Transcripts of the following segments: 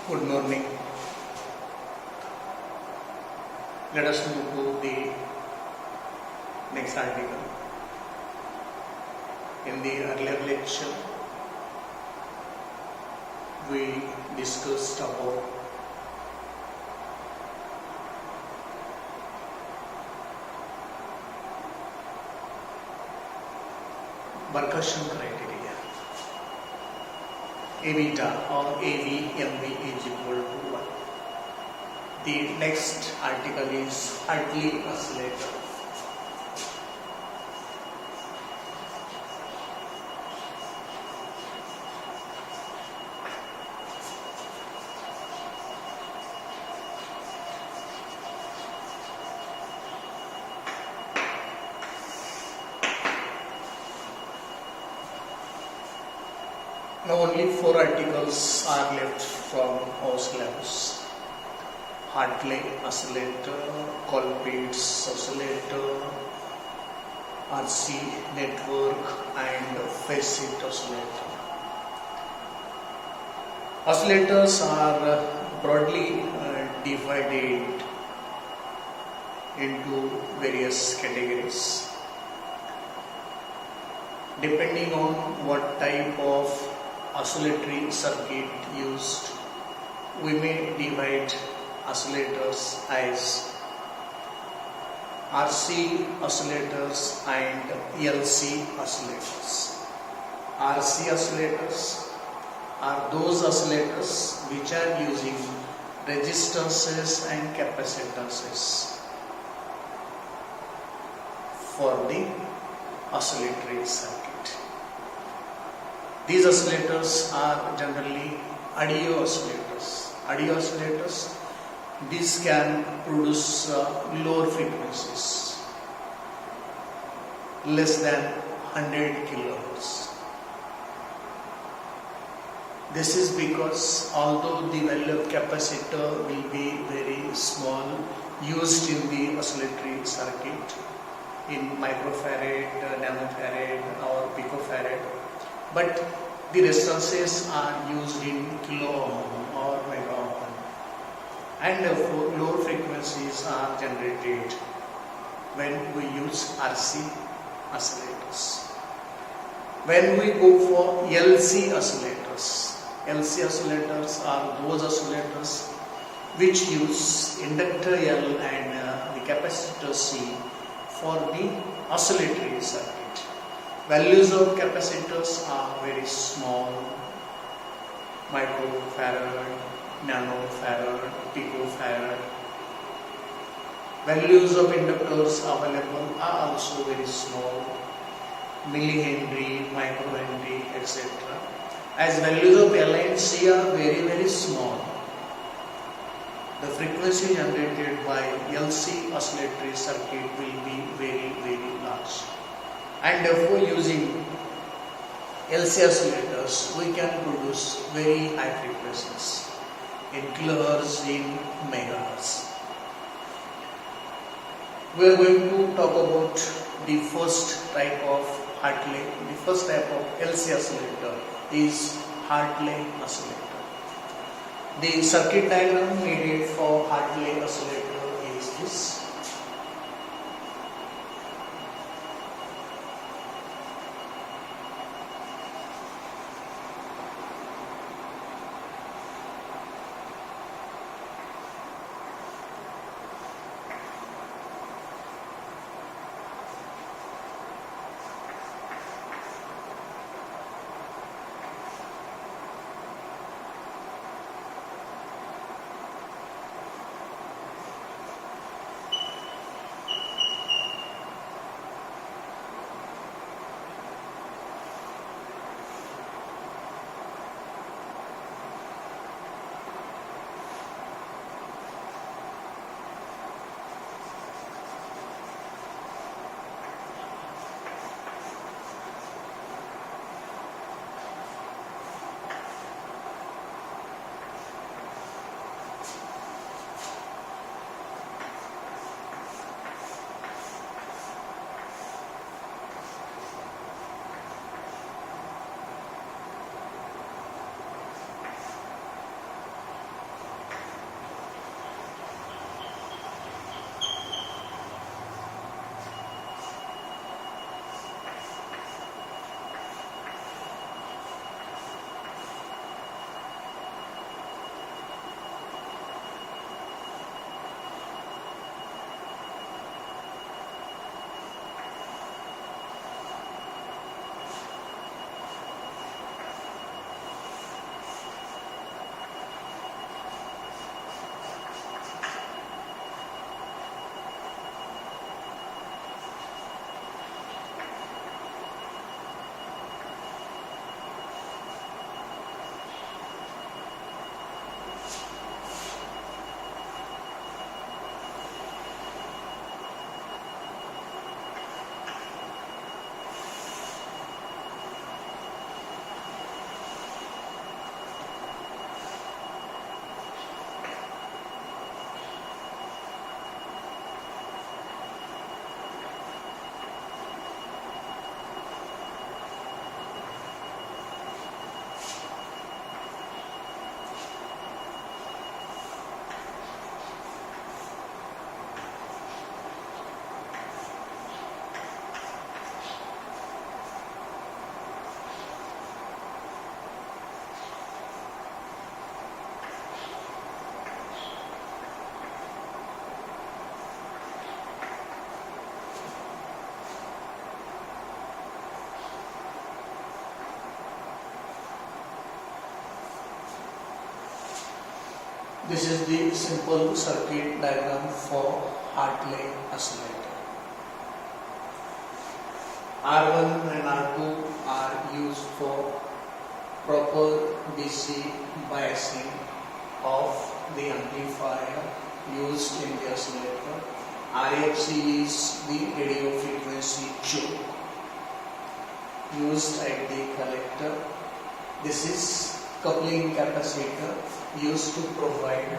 Good morning. Let us move to the next article. In the earlier lecture, we discussed about Barkashan criteria. Avita or AVMV is equal to 1. The next article is Hartley oscillator. Now only 4 articles are left from our syllabus. Hartley oscillator, Colpitt's oscillator, RC network and Facit oscillator. Oscillators are broadly divided into various categories. Depending on what type of oscillatory circuit used, we may divide oscillators as RC oscillators and LC oscillators. RC oscillators are those oscillators which are using resistances and capacitances for the oscillatory circuit. These oscillators are generally audio oscillators. Audio oscillators, these can produce lower frequencies, less than 100 kHz. This is because although the value of capacitor will be very small, used in the oscillatory circuit in microfarad, nanofarad or picofarad, but the resistances are used in kilo ohm or mega ohm, and therefore lower frequencies are generated when we use RC oscillators. When we go for LC oscillators, LC oscillators are those oscillators which use inductor L and the capacitor C for the oscillatory circuit. Values of capacitors are very small, microfarad, nanofarad, picofarad. Values of inductors available are also very small, millihenry, microhenry, etc. As values of L and C are very small, the frequency generated by LC oscillatory circuit will be very large. And therefore using LC oscillators we can produce very high frequencies in kilohertz, in megahertz. We are going to talk about the first type of Hartley. The first type of LC oscillator is Hartley oscillator. The circuit diagram needed for Hartley oscillator is this. This is the simple circuit diagram for Hartley oscillator. R1 and R2 are used for proper DC biasing of the amplifier used in the oscillator. RFC is the radio frequency choke used at the collector. This is coupling capacitor used to provide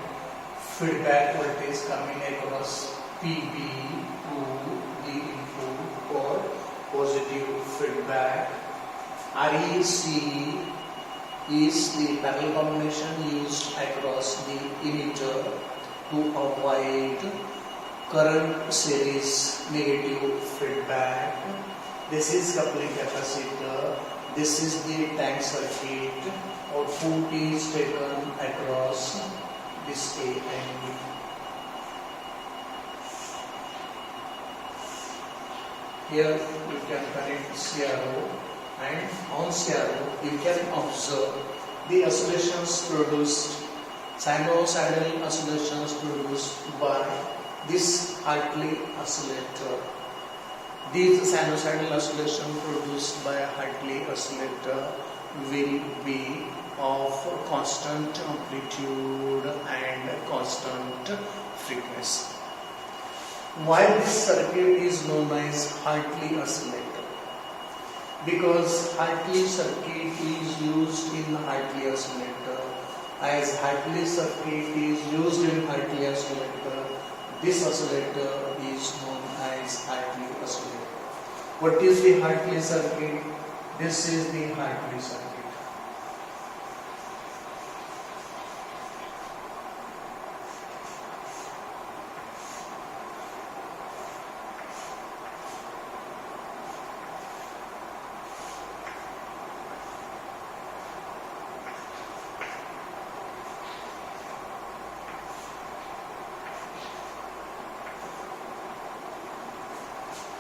feedback voltage coming across PB to the input for positive feedback. REC is the parallel combination used across the emitter to avoid current series negative feedback. This is coupling capacitor. This is the tank circuit. Output is taken across this A and B. Here you can connect CRO, and on CRO you can observe the oscillations produced, sinusoidal oscillations produced by this Hartley oscillator. These sinusoidal oscillations produced by a Hartley oscillator will be of constant amplitude and constant frequency. Why this circuit is known as Hartley oscillator? Because Hartley circuit is used in Hartley oscillator. As Hartley circuit is used in Hartley oscillator, this oscillator is known as Hartley oscillator. What is the Hartley circuit? This is the Hartley circuit.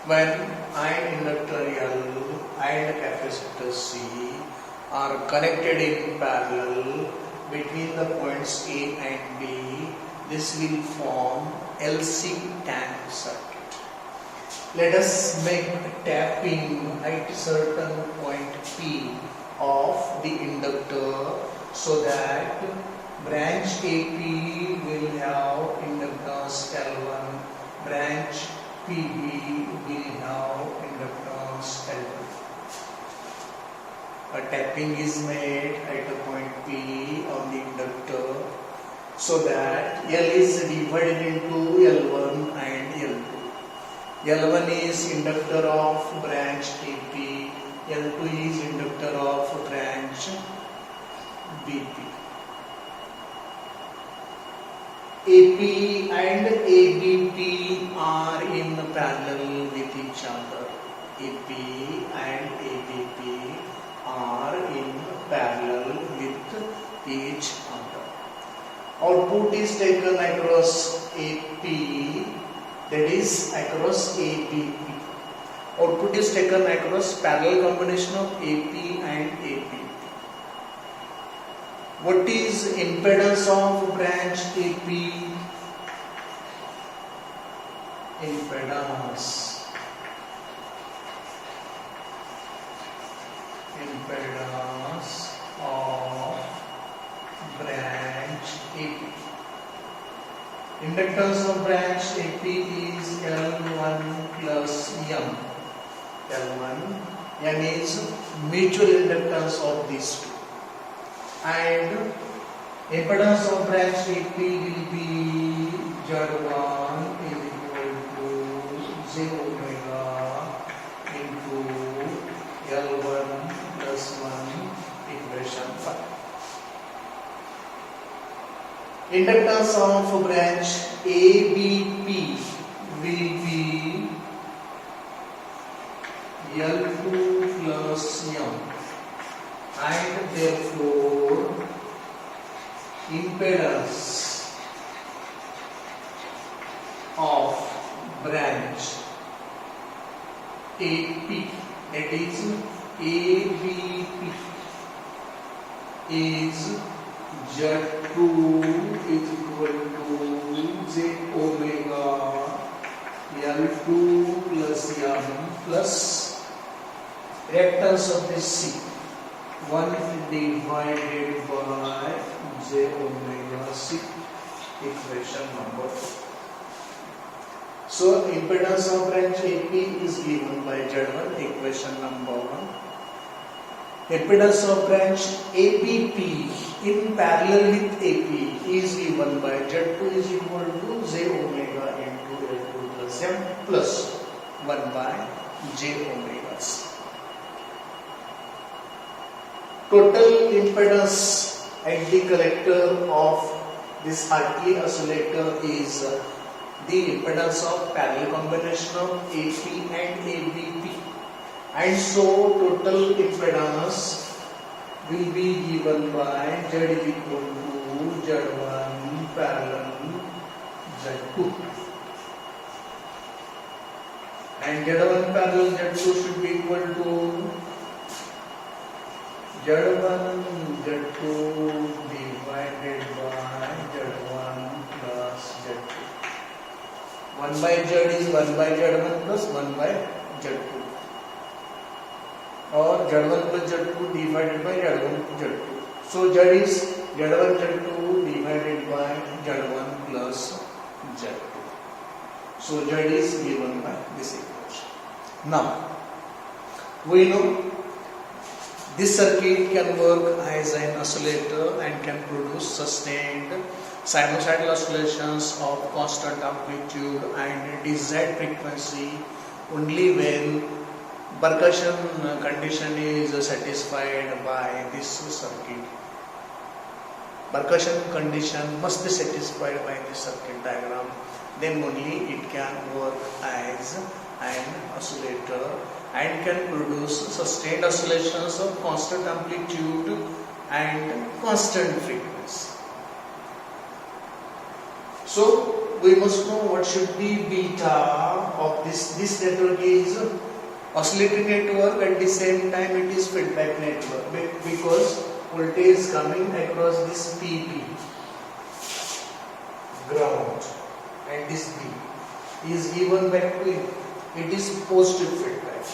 When ion inductor L and capacitor C are connected in parallel between the points A and B, this will form LC tank circuit. Let us make tapping at certain point P of the inductor so that branch AP will have inductance L1, branch PB will have inductance L2. A tapping is made at a point P on the inductor so that L is divided into L1 and L2. L1 is inductor of branch AP, L2 is inductor of branch BP. AP and ABP are in parallel with each other. AP and ABP are in parallel with each other. Output is taken across AP, that is across ABP. Output is taken across parallel combination of AP and ABP. What is impedance of branch AP? Impedance of branch AP. Inductance of branch AP is L1 plus M. L1, M is mutual inductance of these two. And impedance of branch AP will be Z1 is equal to J omega into L1 plus 1 equation 5. Inductance of branch ABP will be L2 plus M. And therefore impedance of branch AP, that is ABP, is Z2 is equal to j omega L2 plus M plus reactance of this C 1 divided by j omega C, equation number 2. So impedance of branch AP is given by Z1, equation number 1. Impedance of branch ABP in parallel with AP is given by Z2 is equal to j omega into L2 plus M plus 1 by j omega C. Total impedance at the collector of this Hartley oscillator is the impedance of parallel combination of AP and ABP, and so total impedance will be given by Z is equal to Z1 parallel Z2, and Z1 parallel Z2 should be equal to Z1 Z2 divided by Z1 plus Z2. 1 by Z is 1 by Z1 plus 1 by Z2, or Z1 plus Z2 divided by Z1 Z2. So Z is Z1 Z2 divided by Z1 plus Z2. So Z is given by this equation. Now we know this circuit can work as an oscillator and can produce sustained sinusoidal oscillations of constant amplitude and desired frequency only when percussion condition is satisfied by this circuit. Percussion condition must be satisfied by this circuit diagram, then only it can work as an oscillator and can produce sustained oscillations of constant amplitude and constant frequency. So we must know what should be beta of this. This network is oscillating network, at the same time it is feedback network, because voltage is coming across this PP ground and this B is given back to it. It is positive feedback.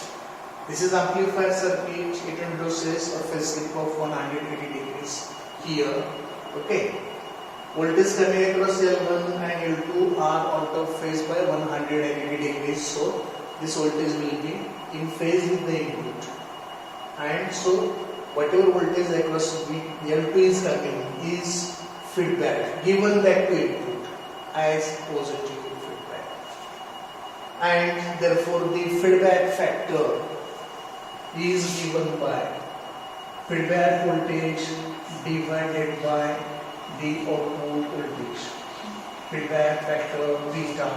This is amplifier circuit. It introduces a phase shift of 180 degrees here. Okay. Voltage coming across L1 and L2 are out of phase by 180 degrees. So this voltage will be in phase with the input. And so whatever voltage across L2 is coming is feedback given back to input as positive feedback. And therefore the feedback factor is given by feedback voltage divided by the output voltage. Feedback factor beta.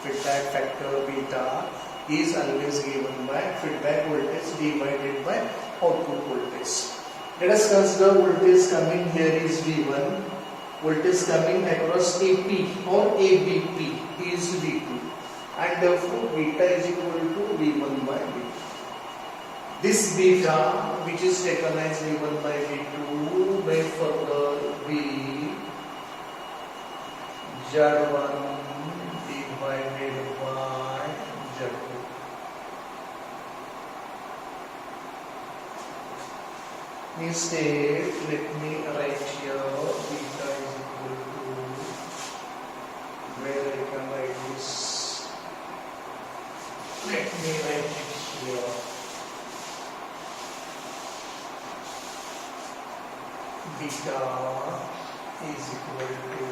Feedback factor beta is always given by feedback voltage divided by output voltage. Let us consider voltage coming here is V1. Voltage coming across AP or ABP is V2. And therefore beta is equal to V1 by V2. This beta, which is taken as V1 by V2, may further be Z1 divided by Z2. Instead, let me write here beta is equal to, where I can write this. Let me write it here. Beta is equal to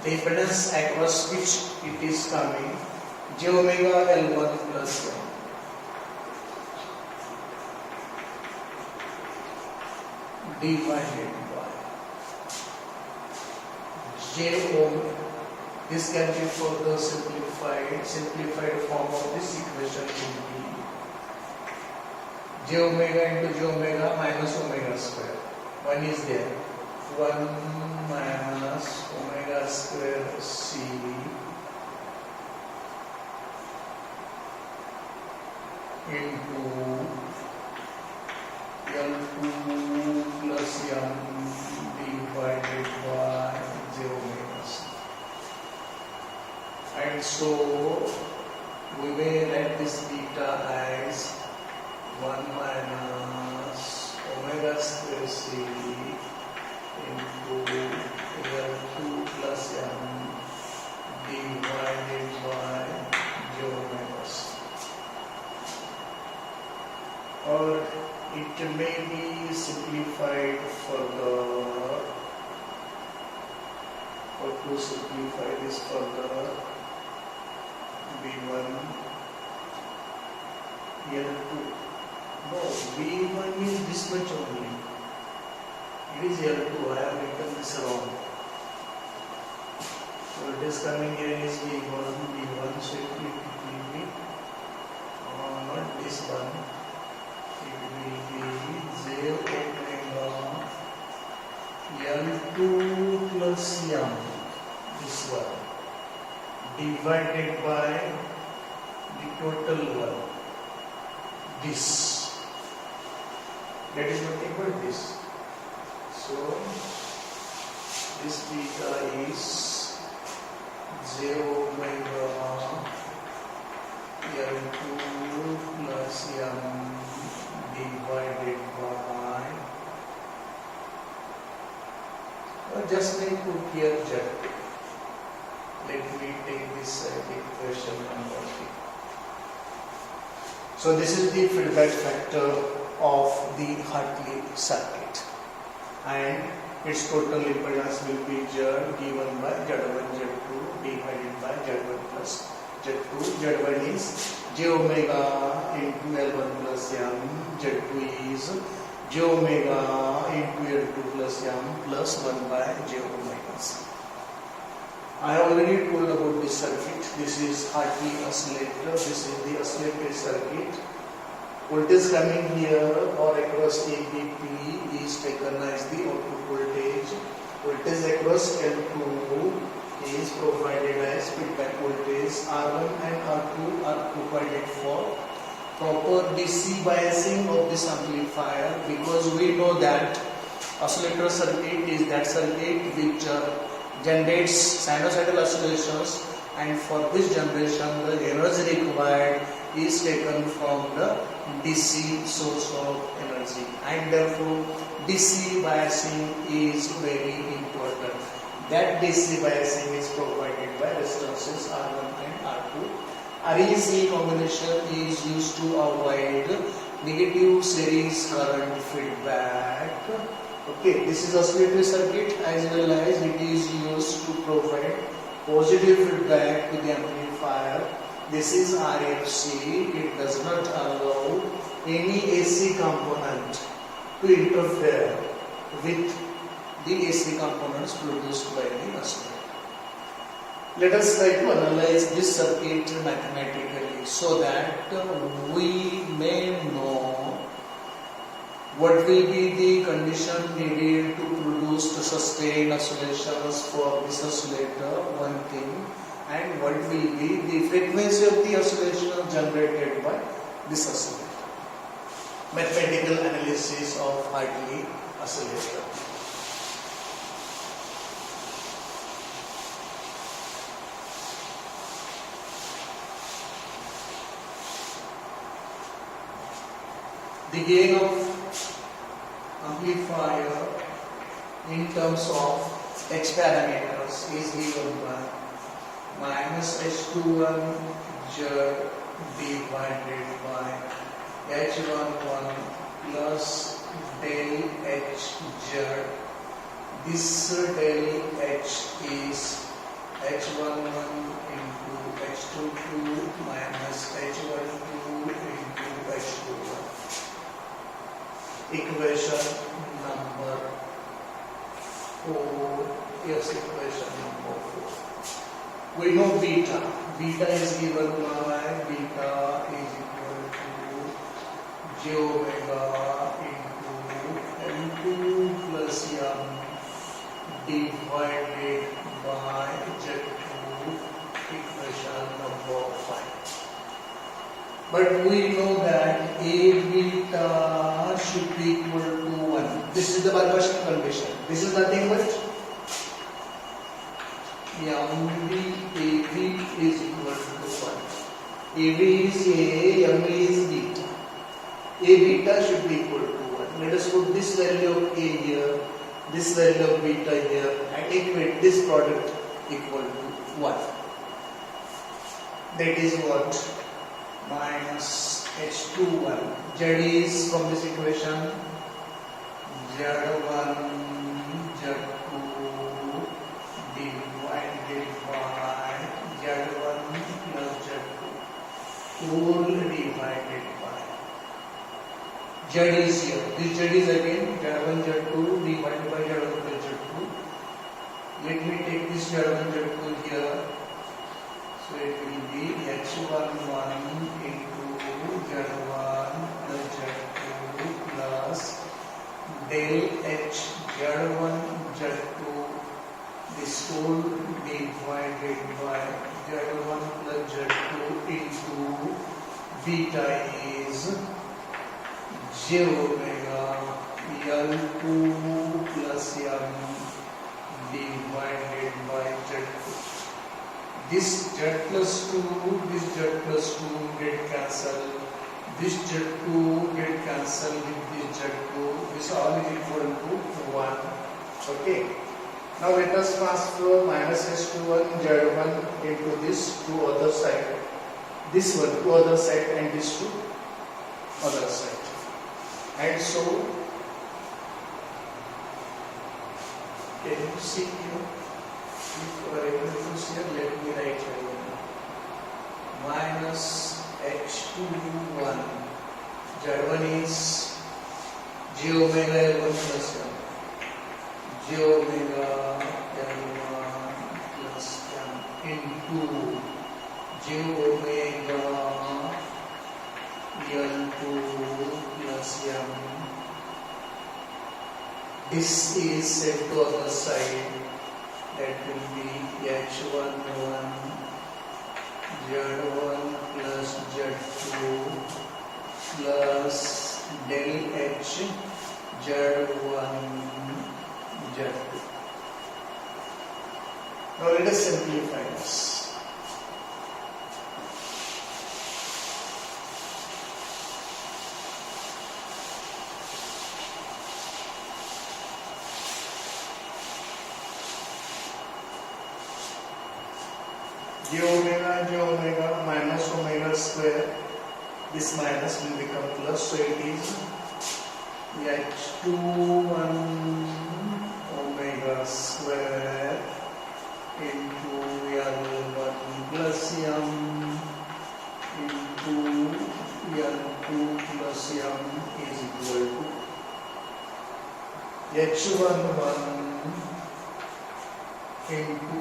the impedance across which it is coming, j omega L1 plus 1 divided by j omega. This can be further simplified form of this equation will be j omega into j omega minus omega square. 1 is there. 1 minus omega square C into L2 plus M divided by j omega c. And so we may write this beta as 1 minus omega square c into L2 plus m divided by j omega c. Or it may be simplified further, or to simplify this further, V1 L2. No, V1 is this much only. It is L2. I have written this wrong. So it is coming here is V1. So it will be not this one. It will be j omega L2 plus m. This one divided by the total one. This. That is nothing but this. So this beta is j omega L2 plus m divided by, just make put here z. Let me take this equation number 3. So this is the feedback factor of the Hartley circuit, and its total impedance will be Z given by Z1 Z2 divided by Z1 plus Z2. Z1 is j omega into L1 plus m. Z2 is j omega into L2 plus m plus 1 by j omega c. I have already told about this circuit. This is Hartley oscillator. This is the oscillator circuit. Voltage coming here or across ABP is taken as the output voltage. Voltage across L2 is provided as feedback voltage. R1 and R2 are provided for proper DC biasing of this amplifier, because we know that oscillator circuit is that circuit which generates sinusoidal oscillations, and for this generation the energy required is taken from the DC source of energy, and therefore DC biasing is very important. That DC biasing is provided by resistances R1 and R2. REC combination is used to avoid negative series current feedback. Okay, this is oscillatory circuit, as well as it is used to provide positive feedback to the amplifier. This is RFC. It does not allow any AC component to interfere with the AC components produced by the oscillator. Let us try to analyze this circuit mathematically so that we may know what will be the condition needed to produce the sustained oscillations for this oscillator, one thing, and what will be the frequency of the oscillation generated by this oscillator. Mathematical analysis of Hartley oscillator. The gain of amplifier in terms of H parameters is given by minus H21 Z divided by H11 plus del H Z. This del H is H11 into H22 minus H12 into H21. Equation number 4. Yes, equation number 4. We know beta. Beta is given by beta is equal to j omega into L2 plus m divided by Z2, equation number 5. But we know that A beta should be equal to 1. This is the Barkashtan condition. This is nothing but MV AV is equal to 1. AV is A, MV is beta. A beta should be equal to 1. Let us put this value of A here, this value of beta here, and equate this product equal to 1. That is what? Minus H21. Z is from this equation Z1 Z2 divided by Z1 plus Z2 whole divided by Z is here. This Z is again Z1 Z2 divided by Z1 plus Z2. Let me take this Z1 Z2 here. So it will be H11 into Z1 plus Z2 plus del H Z1 Z2 this whole divided by Z1 plus Z2 into beta is J omega L2 plus M divided by Z2. This Z plus 2, this Z plus 2 get cancelled. This Z2 get cancelled with this Z2. This all is equal to 1. Okay. Now let us transfer minus H21 Z1 into this to other side. This one to other side and this to other side. And so, can you see here? If you are able to see, let me write here. Minus H21 Z1 is J omega L1 plus 1. J omega L1 plus 1 into J omega L2 plus M. This is set to other side. That will be H11 Z1 plus Z2 plus del H Z1 Z2. Now let us simplify this. J omega minus omega square. This minus will become plus, so it is H21 omega square into L1 plus M into L2 plus M is equal to H11 into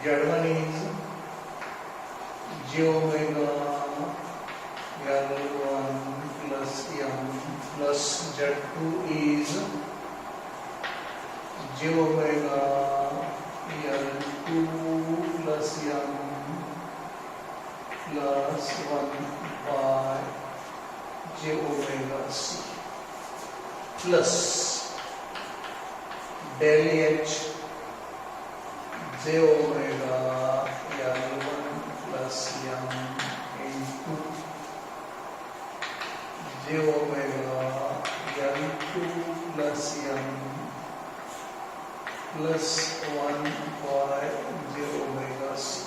Z1 is J omega L1 plus M plus Z2 is J omega L2 plus M plus 1 by J omega C plus del H J omega L1 plus M into J omega L2 plus M plus 1 by J omega C.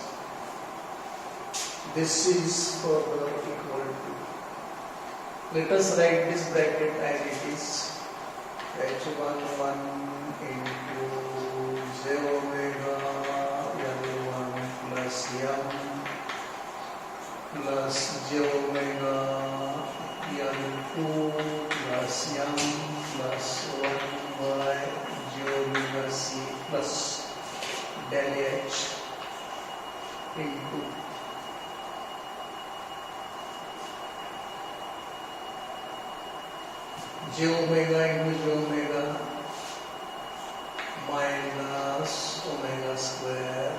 This is further equal to. Let us write this bracket as it is. H11 into J omega L1 plus M plus J omega L2 plus M plus 1 by J omega C plus del H into J omega into J omega minus omega square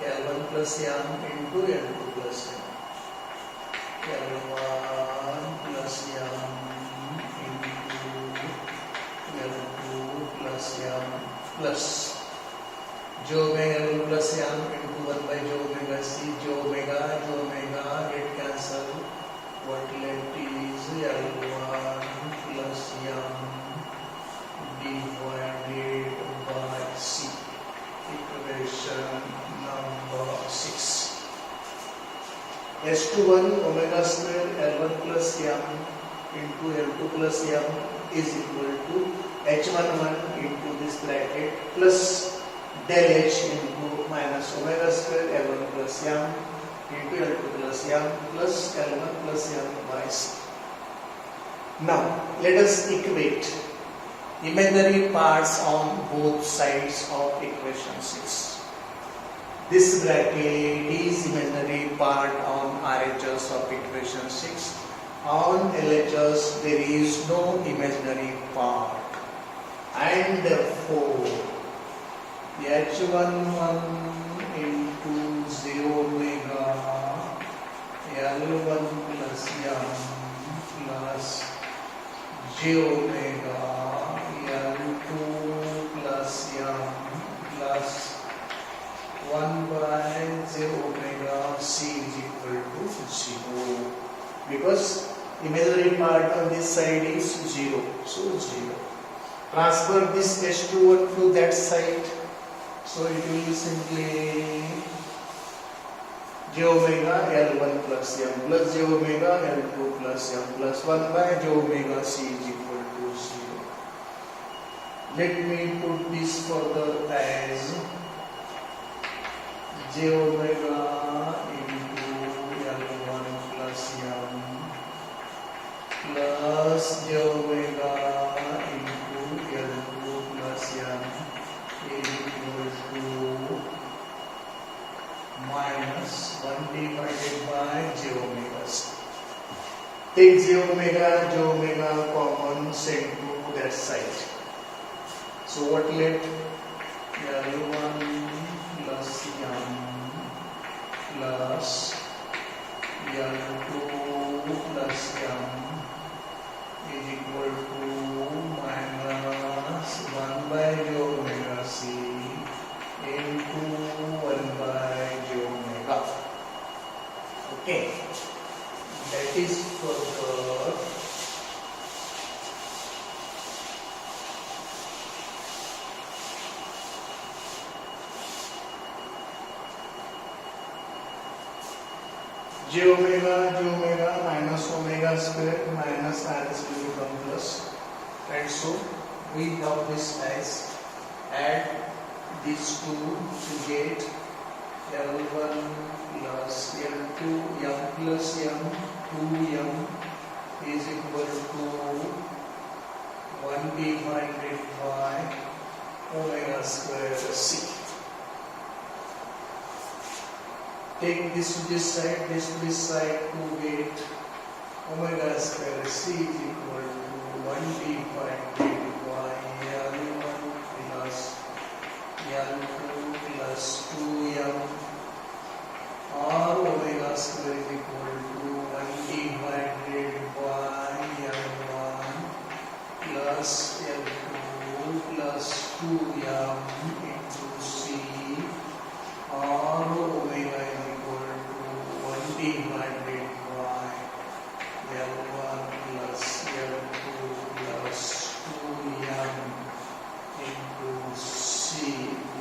L1 plus M into L2 plus M. L1 plus M into L2 plus M plus j omega L1 plus m into 1 by j omega c, j omega get cancel. What left is L1 plus m divided by c. Equation number 6. S21 omega square L1 plus m into L2 plus m is equal to H11 into this bracket plus del H into minus omega square L1 plus m into L2 plus m plus L1 plus m by c. Now let us equate imaginary parts on both sides of equation 6. This bracket is imaginary part on RHS of equation 6. On LHS there is no imaginary part, and therefore H11 into 0 omega L1 plus m plus j omega L2 plus m plus 1 by j omega c is equal to 0, because imaginary part on this side is 0, so 0. Transfer this H21 to that side, so it will be simply j omega L1 plus m plus j omega L2 plus m plus 1 by j omega c is equal to 0. Let me put this further as j omega into L1 plus m plus j omega into L2 plus m is equal to minus 1 divided by j omega c. Take j omega common, send to that side. So what left? L1 plus m plus L2 plus m is equal to minus 1 by j omega c into 1 by j omega. Okay, that is further j omega minus omega square minus minus will become plus, and so we have this as add these two to get L1 plus L2 m plus m 2m is equal to 1 divided by omega square c. Take this to this side to get omega square c is equal to 1 divided by L1 plus L2 plus 2m, or omega square is equal to 1 divided by L1 plus L2 plus 2m into c, or omega is equal to 1 divided by L1 plus L2 plus 2m into c.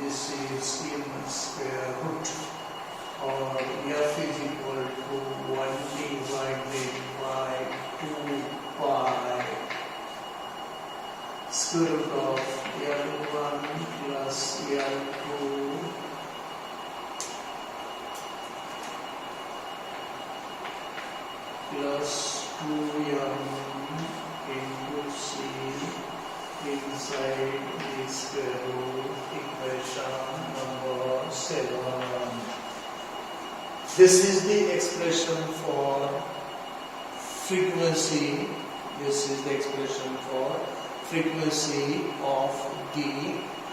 This is in square root, or f is equal to 1 divided by 2 pi square root of L1 plus L2 plus 2m into c inside the square root. Equation number 7. This is the expression for frequency. This is the expression for frequency of the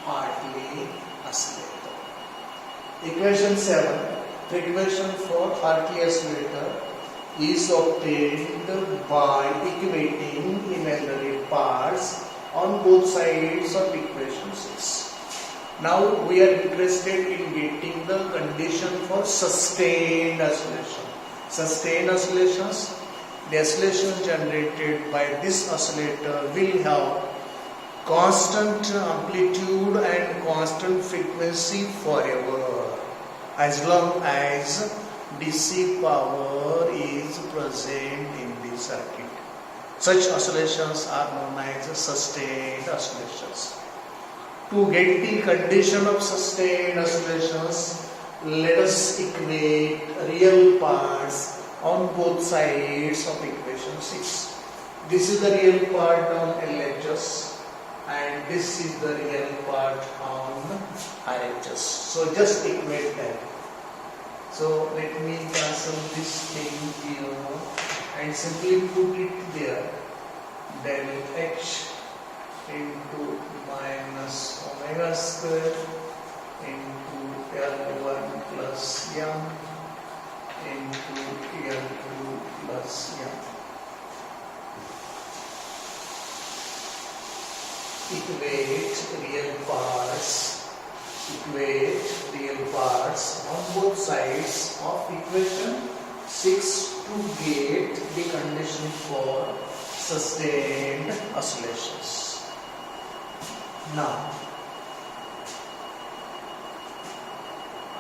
Hartley oscillator. Equation 7. Frequency for Hartley oscillator is obtained by equating imaginary parts on both sides of equation 6. Now we are interested in getting the condition for sustained oscillation. Sustained oscillations, the oscillation generated by this oscillator will have constant amplitude and constant frequency forever, as long as DC power is present in the circuit. Such oscillations are known as sustained oscillations. To get the condition of sustained oscillations, let us equate real parts on both sides of equation 6. This is the real part on LHS and this is the real part on RHS. So just equate them. So let me cancel this thing here and simply put it there. Del H into minus omega square into L1 plus m into L2 plus m. Equate real parts on both sides of equation 6 to get the condition for sustained oscillations. Now,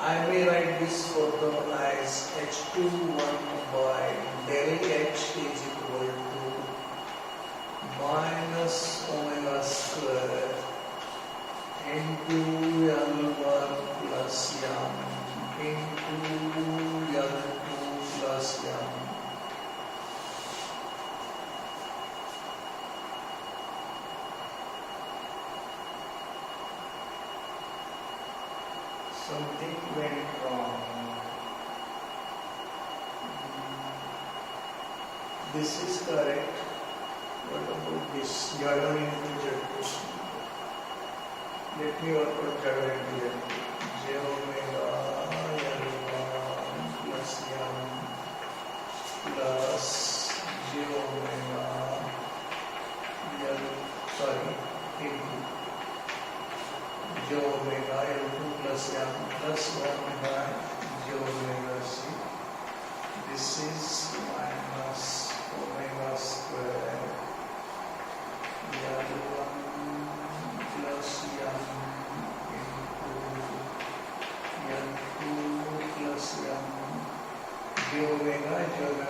I may write this further as H21 by del H is equal to minus omega square into L1 plus m into L2 plus m. Something went wrong. This is correct. What about this? Z1 into Z2. Let me work out Z1 into Z2. J omega L1 plus m plus J omega into J omega L2 plus m plus 1 by J omega c. This is minus omega square L1 plus m into L2 plus m. J omega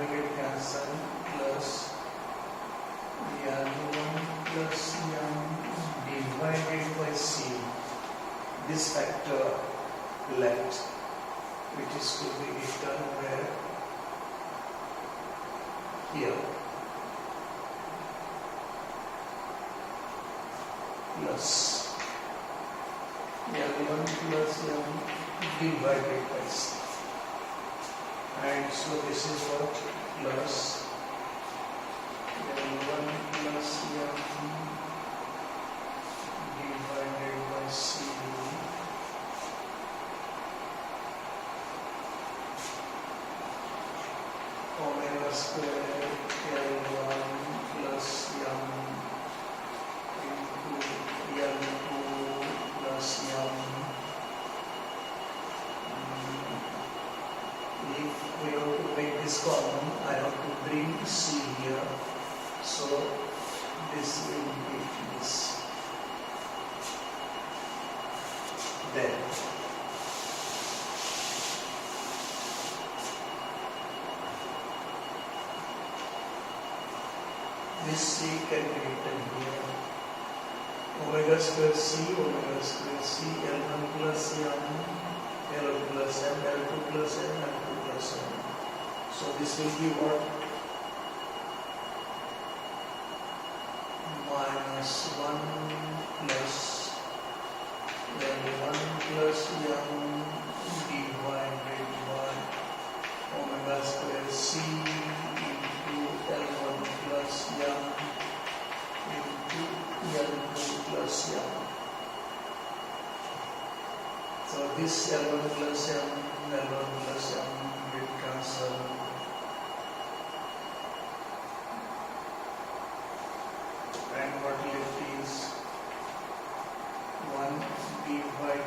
get cancelled plus L1 plus m divided by c. This factor left, which is to be written where here plus L1 plus m divided by c, and so this is what plus L1 plus m divided by c omega square L1 plus m into L2 plus m. If we have to make this common, I have to bring c here, so this will be this. Then this c can be written here. Omega square c, L1 plus m, L1 plus m, L2 plus m, L2 plus m. So this will be what? Minus 1 plus L1 plus m divided by omega square c into L1 plus m into L2 plus m. So this L1 plus m will cancel. And what left is 1 divided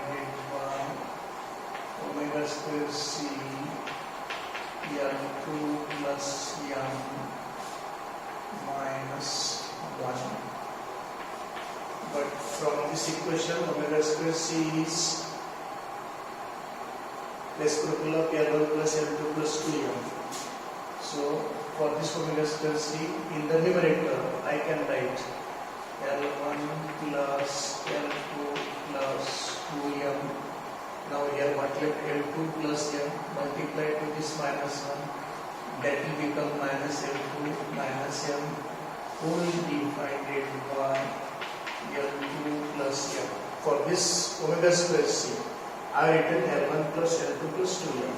But from this equation, omega square C is reciprocal of L1 plus L2 plus 2m. So for this omega square C, in the numerator, I can write L1 plus L2 plus 2m. Now here what left? L2 plus m multiplied with this minus 1. That will become minus L2 minus m whole divided by L2 plus m. For this omega square C, I have written L1 plus L2 plus 2m.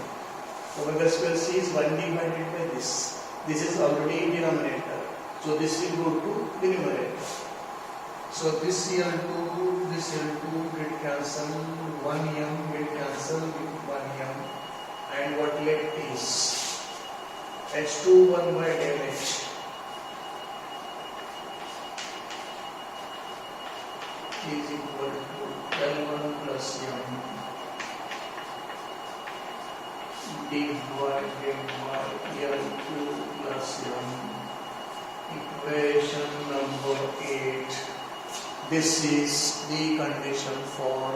Omega square C is 1 divided by this. This is already denominator. So this will go to the numerator. So this L2 get cancelled, 1m get cancelled with 1m, and what left is H2 1 by del H is equal to L1 plus m divided by L2 plus m. Equation number 8. This is the condition for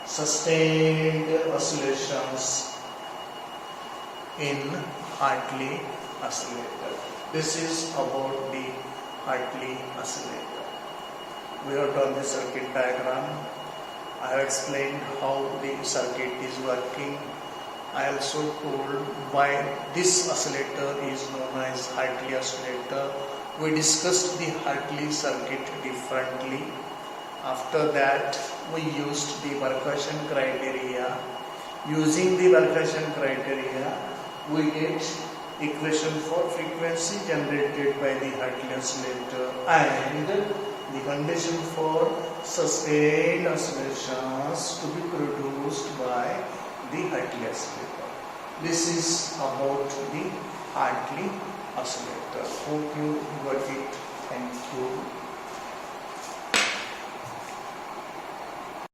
sustained oscillations in Hartley oscillator. This is about the Hartley oscillator. We have done the circuit diagram. I have explained how the circuit is working. I also told why this oscillator is known as Hartley oscillator. We discussed the Hartley circuit differently. After that, we used the Barkhausen criteria. Using the Barkhausen criteria, we get equation for frequency generated by the Hartley oscillator and the condition for sustained oscillations to be produced by the Hartley oscillator. This is about the Hartley oscillator. Hope you got it.